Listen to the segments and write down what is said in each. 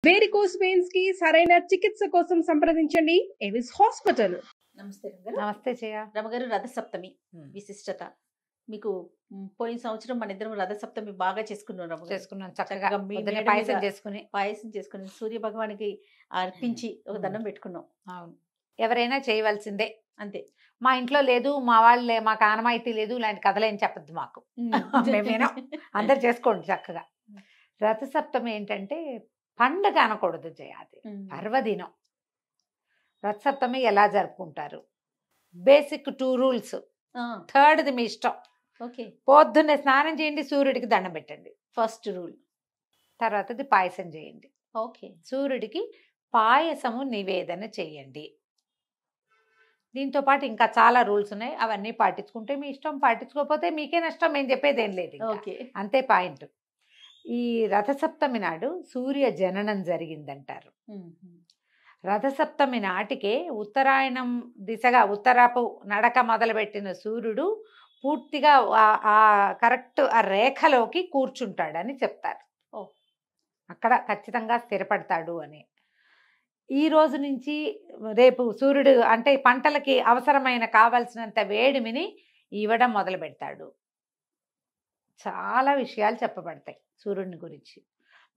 Varicose veins కి సరైన చికిత్స కోసం సంప్రదించండి ఎవిస్ హాస్పిటల్. నమస్తే రమగారు. నమస్తే జయ. రమగారు, రథసప్తమి విశిష్టత మీకు పోయిన సంవత్సరం మన ఇద్దరం రథసప్తమి బాగా చేసుకున్నాం రమగారు. చేసుకున్నాం చక్కగా. చక్కగా మీ పొద్దున్నే మేడ పాయసం మీద చేసుకుని పాయసం చేసుకుని సూర్య భగవానికి అర్పించి ఒక దండం పెట్టుకున్నాం. అవును, ఎవరైనా చేయవలసిందే. అంతే. మా ఇంట్లో లేదు, మా వాళ్ళే, మాకు ఆనమాయితీ లేదు, ఇలాంటి కథలేం చెప్పద్దు మాకు. మేమేనా అందరు చేసుకోండి చక్కగా. రథసప్తమి ఏంటంటే పండగ అనకూడదు జయ, అది పర్వదినం. రథసప్తమి ఎలా జరుపుకుంటారు? Basic 2 rules. థర్డ్ది మీ ఇష్టం. ఓకే. పొద్దున్నే స్నానం చేయండి, సూర్యుడికి దండం పెట్టండి. First rule. తర్వాతది పాయసం చేయండి. ఓకే. సూర్యుడికి పాయసము నివేదన చేయండి. దీంతో పాటు ఇంకా చాలా రూల్స్ ఉన్నాయి, అవన్నీ పాటించుకుంటే మీ ఇష్టం, పాటించుకోకపోతే మీకే నష్టం. మేము చెప్పేది ఏం లేదు. ఓకే. అంతే పాయింట్. ఈ రథసప్తమి నాడు సూర్య జననం జరిగిందంటారు. రథసప్తమి నాటికే ఉత్తరాయణం దిశగా ఉత్తరపు నడక మొదలుపెట్టిన సూర్యుడు పూర్తిగా ఆ కరెక్ట్ ఆ రేఖలోకి కూర్చుంటాడని చెప్తారు. అక్కడ ఖచ్చితంగా స్థిరపడతాడు అని. ఈ రోజు నుంచి రేపు సూర్యుడు అంటే పంటలకి అవసరమైన కావాల్సినంత వేడిమిని ఇవ్వడం మొదలు పెడతాడు. చాలా విషయాలు చెప్పబడతాయి సూర్యుడిని గురించి.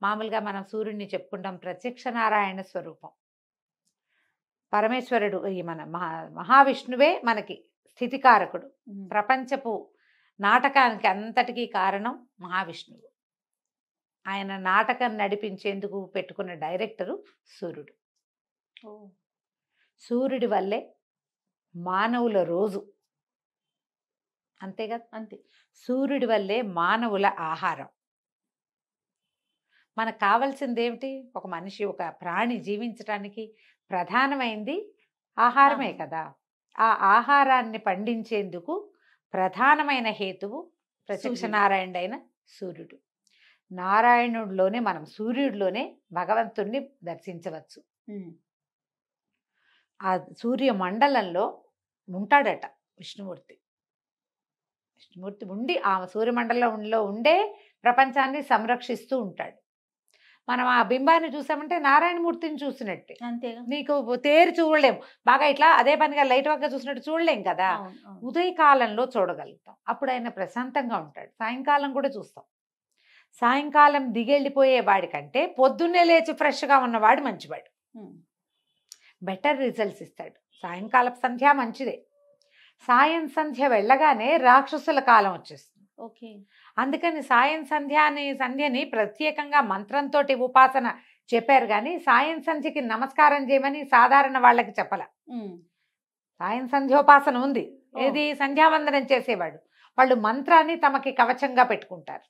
మామూలుగా మనం సూర్యుడిని చెప్పుకుంటాం ప్రత్యక్ష నారాయణ స్వరూపం. పరమేశ్వరుడు ఈ మన మహావిష్ణువే మనకి స్థితికారకుడు. ప్రపంచపు నాటకానికి అంతటికీ కారణం మహావిష్ణువు. ఆయన నాటకం నడిపించేందుకు పెట్టుకున్న డైరెక్టరు సూర్యుడు. సూర్యుడి వల్లే మానవుల రోజు, అంతే కదా. అంతే. సూర్యుడి వల్లే మానవుల ఆహారం. మనకు కావాల్సింది ఏమిటి? ఒక మనిషి, ఒక ప్రాణి జీవించడానికి ప్రధానమైంది ఆహారమే కదా. ఆ ఆహారాన్ని పండించేందుకు ప్రధానమైన హేతువు ప్రత్యక్ష నారాయణుడు అయిన సూర్యుడు. నారాయణుడిలోనే మనం సూర్యుడిలోనే భగవంతుణ్ణి దర్శించవచ్చు. ఆ సూర్య మండలంలో ఉంటాడట విష్ణుమూర్తి. విష్ణుమూర్తి ఉండి ఆ సూర్యమండలంలో ఉండే ప్రపంచాన్ని సంరక్షిస్తూ ఉంటాడు. మనం ఆ బింబాన్ని చూసామంటే నారాయణమూర్తిని చూసినట్టే. అంతే. నీకు తేరు చూడలేము, బాగా ఇట్లా అదే పనిగా లైట్ వర్క్గా చూసినట్టు చూడలేం కదా. ఉదయకాలంలో చూడగలుగుతాం, అప్పుడు ఆయన ప్రశాంతంగా ఉంటాడు. సాయంకాలం కూడా చూస్తాం. సాయంకాలం దిగెళ్ళిపోయే వాడికంటే పొద్దున్నే లేచి ఫ్రెష్గా ఉన్నవాడు మంచివాడు, బెటర్ రిజల్ట్స్ ఇస్తాడు. సాయంకాలపు సంధ్య మంచిదే. సాయం సంధ్య వెళ్ళగానే రాక్షసుల కాలం వచ్చేస్తుంది. ఓకే. అందుకని సాయం సంధ్యని ప్రత్యేకంగా మంత్రంతో ఉపాసన చెప్పారు, కానీ సాయం సంధ్యకి నమస్కారం చేయమని సాధారణ వాళ్ళకి చెప్పల. సాయం సంధ్యోపాసన ఉంది. ఏది? సంధ్యావందనం చేసేవాడు వాళ్ళు మంత్రాన్ని తమకి కవచంగా పెట్టుకుంటారు.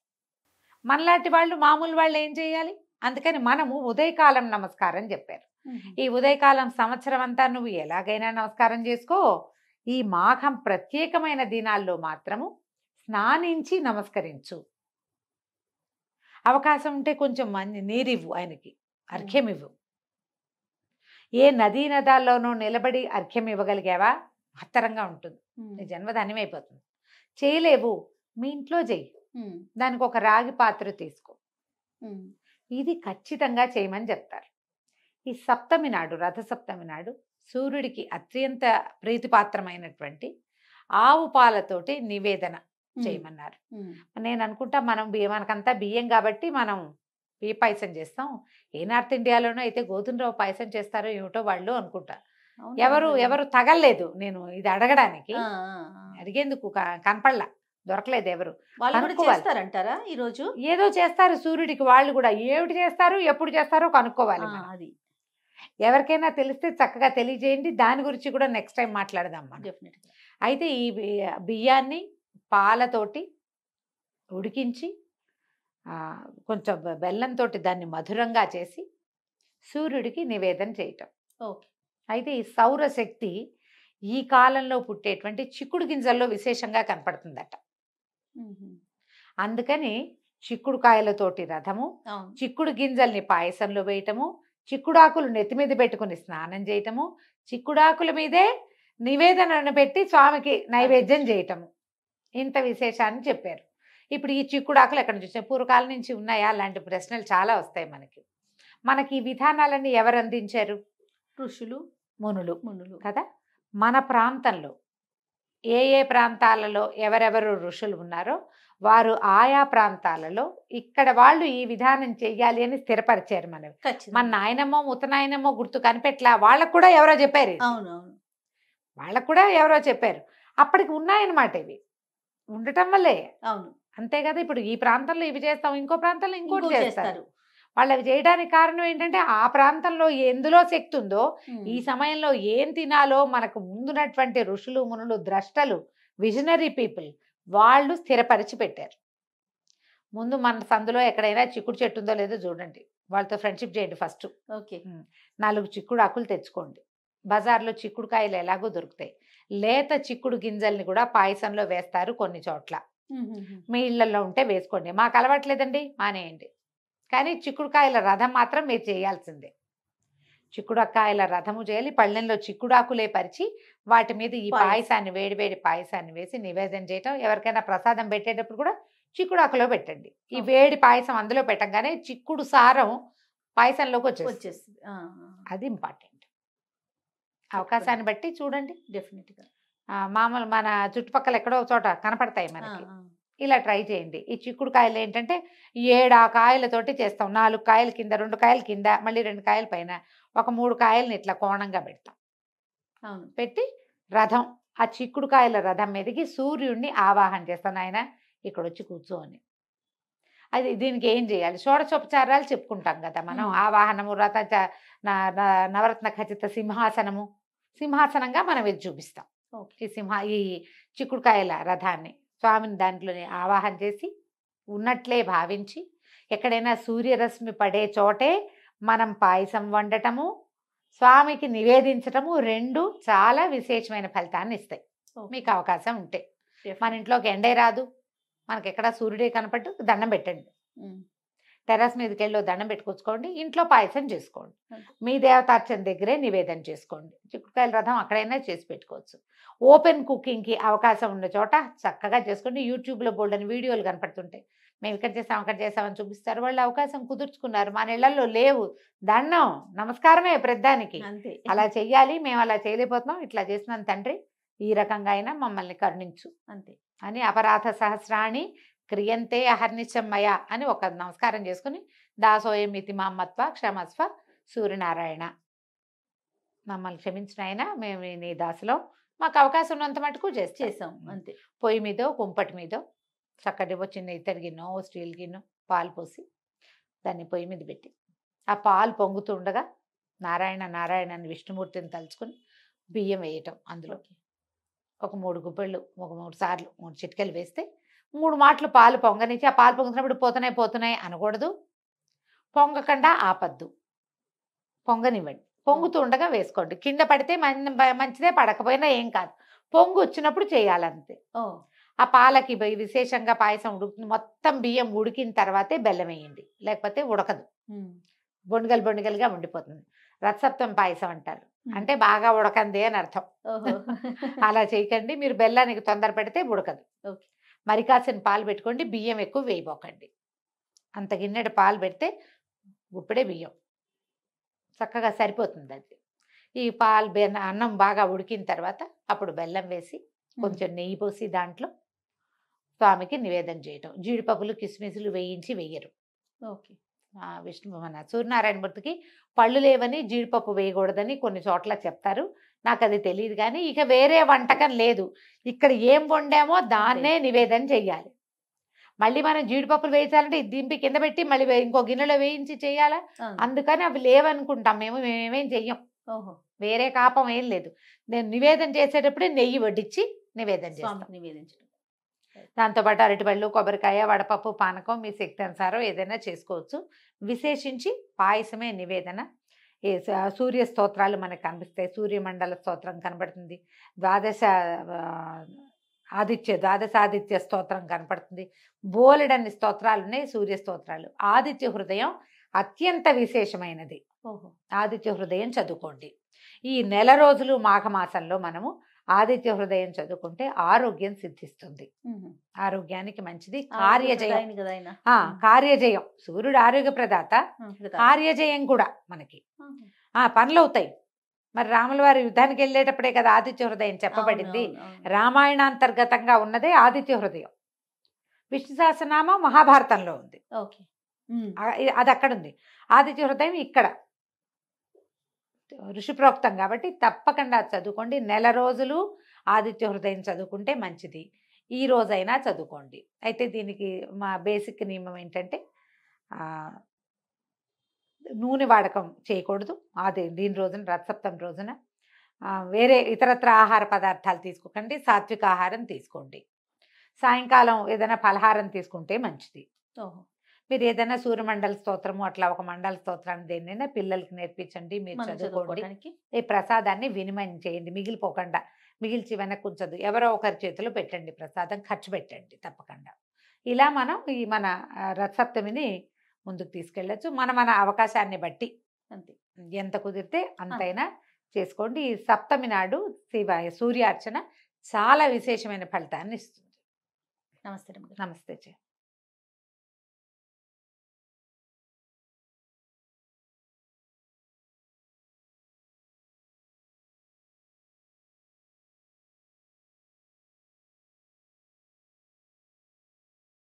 మనలాంటి వాళ్ళు మామూలు వాళ్ళు ఏం చేయాలి? అందుకని మనము ఉదయకాలం నమస్కారం చెప్పారు. ఈ ఉదయకాలం సంవత్సరం అంతా నువ్వు ఎలాగైనా నమస్కారం చేసుకో. ఈ మాఘం ప్రత్యేకమైన దినాల్లో మాత్రము స్నానించి నమస్కరించు. అవకాశం ఉంటే కొంచెం నీరివ్వు, ఆయనకి అర్ఘ్యం ఇవ్వు. ఏ నదీ నదాల్లోనూ నిలబడి అర్ఘ్యం ఇవ్వగలిగావా మహత్తరంగా ఉంటుంది, నీ జన్మ ధన్యమైపోతుంది. చేయలేవు, మీ ఇంట్లో చెయ్యి. దానికి ఒక రాగి పాత్ర తీసుకో. ఇది ఖచ్చితంగా చేయమని చెప్తారు. ఈ సప్తమి నాడు, రథసప్తమి నాడు సూర్యుడికి అత్యంత ప్రీతిపాత్రమైనటువంటి ఆవు పాలతోటి నివేదన చేయమన్నారు. నేను అనుకుంటా మనకంతా బియ్యం కాబట్టి మనం బియ్య పాయసం చేస్తాం. ఏ నార్త్ ఇండియాలోనో అయితే గోధుమ రవ్వ పాయసం చేస్తారో ఏమిటో వాళ్ళు అనుకుంటా. ఎవరు తగలలేదు నేను ఇది అడగడానికి, అడిగేందుకు కనపడలా, దొరకలేదు ఎవరు. చేస్తారంటారా ఈరోజు? ఏదో చేస్తారు సూర్యుడికి వాళ్ళు కూడా. ఏమిటి చేస్తారు, ఎప్పుడు చేస్తారో కనుక్కోవాలి. అది ఎవరికైనా తెలిస్తే చక్కగా తెలియజేయండి. దాని గురించి కూడా నెక్స్ట్ టైం మాట్లాడదాం మనం. డెఫినెట్గా. అయితే ఈ బియ్యాన్ని పాలతోటి ఉడికించి కొంచెం బెల్లంతో దాన్ని మధురంగా చేసి సూర్యుడికి నివేదన చేయటం. ఓకే. అయితే ఈ సౌరశక్తి ఈ కాలంలో పుట్టేటువంటి చిక్కుడు గింజల్లో విశేషంగా కనపడుతుందట. అందుకని చిక్కుడుకాయలతోటి రథము, చిక్కుడు గింజల్ని పాయసంలో వేయటము, చిక్కుడాకులు నెత్తి మీద పెట్టుకుని స్నానం చేయటము, చిక్కుడాకుల మీదే నివేదనను పెట్టి స్వామికి నైవేద్యం చేయటము, ఇంత విశేషాన్ని చెప్పారు. ఇప్పుడు ఈ చిక్కుడాకులు ఎక్కడ నుంచి పూర్వకాలం నుంచి ఉన్నాయా? అలాంటి ప్రశ్నలు చాలా వస్తాయి మనకి. మనకి ఈ విధానాలన్నీ ఎవరు అందించారు? ఋషులు మునులు మునులు. కదా. మన ప్రాంతంలో ఏ ఏ ప్రాంతాలలో ఎవరెవరు ఋషులు ఉన్నారో వారు ఆయా ప్రాంతాలలో ఇక్కడ వాళ్ళు ఈ విధానం చెయ్యాలి అని స్థిరపరిచారు మనవి. మన ఖచ్చితంగా. నాయనమ్మో ముత్తనాయనమ్మో గుర్తు కనిపెట్లా, వాళ్ళకు కూడా ఎవరో చెప్పారు ఇది. అవునవును. వాళ్ళకు కూడా ఎవరో చెప్పారు. అప్పటికి ఉన్నాయన్నమాట ఇవి. ఉండటం వల్లే. అవును. అంతే కదా. ఇప్పుడు ఈ ప్రాంతంలో ఇవి చేస్తాం, ఇంకో ప్రాంతంలో ఇంకోటి ఇంకోటి చేస్తారు. చేస్తారు. వాళ్ళు అవి చేయడానికి కారణం ఏంటంటే ఆ ప్రాంతంలో ఎందులో శక్తి ఉందో ఉమ్. ఈ సమయంలో ఏం తినాలో మనకు ముందున్నటువంటి ఋషులు మునులు ద్రష్టలు విజనరీ పీపుల్ వాళ్ళు స్థిరపరిచి పెట్టారు. ముందు మన సందులో ఎక్కడైనా చిక్కుడు చెట్టు ఉందో లేదో చూడండి, వాళ్ళతో ఫ్రెండ్షిప్ చేయండి ఫస్ట్. ఓకే. 4 చిక్కుడు ఆకులు తెచ్చుకోండి. బజార్లో చిక్కుడుకాయలు ఎలాగో దొరుకుతాయి. లేత చిక్కుడు గింజల్ని కూడా పాయసంలో వేస్తారు కొన్ని చోట్ల. మీ ఇళ్లలో ఉంటే వేసుకోండి. మాకు అలవాట్లేదండి, మానేయండి. కానీ చిక్కుడుకాయల రథం మాత్రం మీరు చేయాల్సిందే. చిక్కుడుకాయల రథము చేయాలి. పళ్ళెంలో చిక్కుడాకులే పరిచి వాటి మీద ఈ పాయసాన్ని వేడివేడి పాయసాన్ని వేసి నివేదన చేయటం. ఎవరికైనా ప్రసాదం పెట్టేటప్పుడు కూడా చిక్కుడాకులో పెట్టండి. ఈ వేడి పాయసం అందులో పెట్టగానే చిక్కుడు సారం పాయసంలోకి వచ్చేస్తుంది. అది ఇంపార్టెంట్. అవకాశాన్ని బట్టి చూడండి. డెఫినెట్గా మామూలు మన చుట్టుపక్కల ఎక్కడో ఒక చోట కనపడతాయి మనకి. ఇలా ట్రై చేయండి. ఈ చిక్కుడుకాయలు ఏంటంటే 7 కాయలతోటి చేస్తాం. 4 కాయల కింద, 2 కాయల కింద, మళ్ళీ 2 కాయల పైన, ఒక 3 కాయలని ఇట్లా కోణంగా పెడతాం. అవును. పెట్టి రథం, ఆ చిక్కుడుకాయల రథం మీదకి సూర్యుడిని ఆవాహన చేస్తాను. ఆయన ఇక్కడ వచ్చి కూర్చోని. అది దీనికి ఏం చేయాలి? షోడశోపచారాలు చెప్పుకుంటాం కదా మనం. ఆవాహనము, రథ నవరత్న ఖచ్చిత సింహాసనము, సింహాసనంగా మనం ఇది చూపిస్తాం. ఈ చిక్కుడుకాయల రథాన్ని స్వామిని దాంట్లోనే ఆవాహన చేసి ఉన్నట్లే భావించి ఎక్కడైనా సూర్యరశ్మి పడే చోటే మనం పాయసం వండటము, స్వామికి నివేదించటము 2 చాలా విశేషమైన ఫలితాన్ని ఇస్తాయి. మీకు అవకాశం ఉంటే. మన ఇంట్లోకి ఎండే రాదు, మనకి ఎక్కడ సూర్యుడే కనపట్టు, దండం పెట్టండి. టెర్రస్ మీదకి వెళ్ళి దండం పెట్టుకొచ్చుకోండి. ఇంట్లో పాయసం చేసుకోండి. మీ దేవతార్చన దగ్గరే నివేదన చేసుకోండి. చిక్కుడుకాయల రథం అక్కడైనా చేసి పెట్టుకోవచ్చు. ఓపెన్ కుకింగ్కి అవకాశం ఉన్న చోట చక్కగా చేసుకోండి. యూట్యూబ్లో బోల్డని వీడియోలు కనపడుతుంటాయి. మేము ఇక్కడ చేసాం అక్కడ చేసామని చూపిస్తారు. వాళ్ళు అవకాశం కుదుర్చుకున్నారు. మన ఇళ్లలో లేవు. దండం నమస్కారమే ప్రద్దానికి. అలా చెయ్యాలి, మేము అలా చేయలేకపోతున్నాం, ఇట్లా చేసినాను తండ్రి, ఈ రకంగా అయినా మమ్మల్ని కరుణించు అంతే అని అపరాధ సహస్రాణి క్రియంతే అహర్నిశమ్మయ అని ఒక నమస్కారం చేసుకుని దాసోయమితి మామత్వ క్షమస్వ సూర్యనారాయణ, మమ్మల్ని క్షమించిన ఆయన, మేము నీ దాసులో, మాకు అవకాశం ఉన్నంత మటుకు చేసాం అంతే. పొయ్యి మీదో కుంపటి మీదో చక్కటి చిన్న ఇత్తడి గిన్నె స్టీల్ గిన్నె పాలు పోసి దాన్ని పొయ్యి మీద పెట్టి ఆ పాలు పొంగుతూ ఉండగా నారాయణ నారాయణ అని విష్ణుమూర్తిని తలుచుకుని బియ్యం వేయటం. అందులోకి ఒక 3 గుప్పెళ్ళు, ఒక 3 సార్లు 3 చిటికెలు వేస్తే 3 మాటలు పాలు పొంగనిచ్చి, ఆ పాలు పొంగుతున్నప్పుడు పోతున్నాయి అనకూడదు, పొంగకుండా ఆపద్దు, పొంగనివ్వండి. పొంగుతూ ఉండగా వేసుకోండి. కింద పడితే మంచిదే, పడకపోయినా ఏం కాదు. పొంగు వచ్చినప్పుడు చేయాలంతే. ఆ పాలకి విశేషంగా పాయసం ఉడుకుతుంది. మొత్తం బియ్యం ఉడికిన తర్వాతే బెల్లం వేయండి, లేకపోతే ఉడకదు, బొండుగలుగా ఉండిపోతుంది. రథసప్తం పాయసం అంటారు, అంటే బాగా ఉడకంది అని అర్థం. అలా చేయకండి. మీరు బెల్లానికి తొందర పెడితే ఉడకదు. మరి కాసిన పాలు పెట్టుకోండి. బియ్యం ఎక్కువ వేయబోకండి. అంత గిన్నెడు పాలు పెడితే గుప్పెడే బియ్యం చక్కగా సరిపోతుంది. అది ఈ పాలు అన్నం బాగా ఉడికిన తర్వాత అప్పుడు బెల్లం వేసి కొంచెం నెయ్యి పోసి దాంట్లో స్వామికి నివేదన చేయటం. జీడిపప్పులు కిస్మిసులు వేయించి వేయరు. మన సూర్యనారాయణ మూర్తికి పళ్ళు లేవని జీడిపప్పు వేయకూడదని కొన్ని చోట్ల చెప్తారు. నాకు అది తెలియదు. కానీ ఇక వేరే వంటకం లేదు. ఇక్కడ ఏం వండామో దాన్నే నివేదన చెయ్యాలి. మళ్ళీ మనం జీడిపప్పులు వేయించాలంటే దింపి కింద పెట్టి మళ్ళీ ఇంకో గిన్నెలో వేయించి చేయాలా? అందుకని అవి లేవనుకుంటాం. మేమేం చెయ్యం. వేరే కాపం ఏం లేదు. నేను నివేదన చేసేటప్పుడే నెయ్యి వడ్డించి నివేదన చేస్తాను. దాంతోపాటు అరటిపళ్ళు, కొబ్బరికాయ, వడపప్పు, పానకం మీ శక్తి అనుసారం ఏదైనా చేసుకోవచ్చు. విశేషించి పాయసమే నివేదన. సూర్య స్తోత్రాలు మనకు కనిపిస్తాయి. సూర్యమండల స్తోత్రం కనబడుతుంది. ద్వాదశాదిత్య స్తోత్రం కనపడుతుంది. బోలెడన్ని స్తోత్రాలు ఉన్నాయి. సూర్య స్తోత్రాలు. ఆదిత్య హృదయం అత్యంత విశేషమైనది. ఆదిత్య హృదయం చదువుకోండి. ఈ నెల రోజులు మాఘమాసంలో మనము ఆదిత్య హృదయం చదువుకుంటే ఆరోగ్యం సిద్ధిస్తుంది, ఆరోగ్యానికి మంచిది. కార్యజయం, కదా ఆయన. కార్యజయం, సూర్యుడు ఆరోగ్య ప్రదాత, కార్యజయం కూడా మనకి పనులు అవుతాయి. మరి రాముల వారి యుద్ధానికి వెళ్ళేటప్పుడే కదా ఆదిత్య హృదయం చెప్పబడింది. రామాయణాంతర్గతంగా ఉన్నదే ఆదిత్య హృదయం. విష్ణు సహస్రనామం మహాభారతంలో ఉంది, అది అక్కడ ఉంది. ఆదిత్య హృదయం ఇక్కడ ఋషిప్రోక్తం కాబట్టి తప్పకుండా చదువుకోండి. నెల రోజులు ఆదిత్య హృదయం చదువుకుంటే మంచిది. ఈ రోజైనా చదువుకోండి. అయితే దీనికి మా బేసిక్ నియమం ఏంటంటే నూనె వాడకం చేయకూడదు. దీని రోజున రథసప్తమి రోజున వేరే ఇతరత్ర ఆహార పదార్థాలు తీసుకోకండి, సాత్విక ఆహారం తీసుకోండి. సాయంకాలం ఏదైనా పలహారం తీసుకుంటే మంచిది. మీరు ఏదైనా సూర్యమండల స్తోత్రము అట్లా ఒక మండల స్తోత్రాన్ని దేన్నైనా పిల్లలకి నేర్పించండి, మీరు చదువుకోండి. ఈ ప్రసాదాన్ని వినిమయం చేయండి, మిగిలిపోకుండా. మిగిల్చి వెనక్కి ఉంచదు, ఎవరో ఒకరి చేతిలో పెట్టండి, ప్రసాదం ఖర్చు పెట్టండి తప్పకుండా. ఇలా మనం ఈ మన రథసప్తమిని ముందుకు తీసుకెళ్ళచ్చు. మన అవకాశాన్ని బట్టి అంతే, ఎంత కుదిరితే అంతైనా చేసుకోండి. ఈ సప్తమి నాడు సూర్యార్చన చాలా విశేషమైన ఫలితాన్ని ఇస్తుంది. నమస్తే. నమస్తే.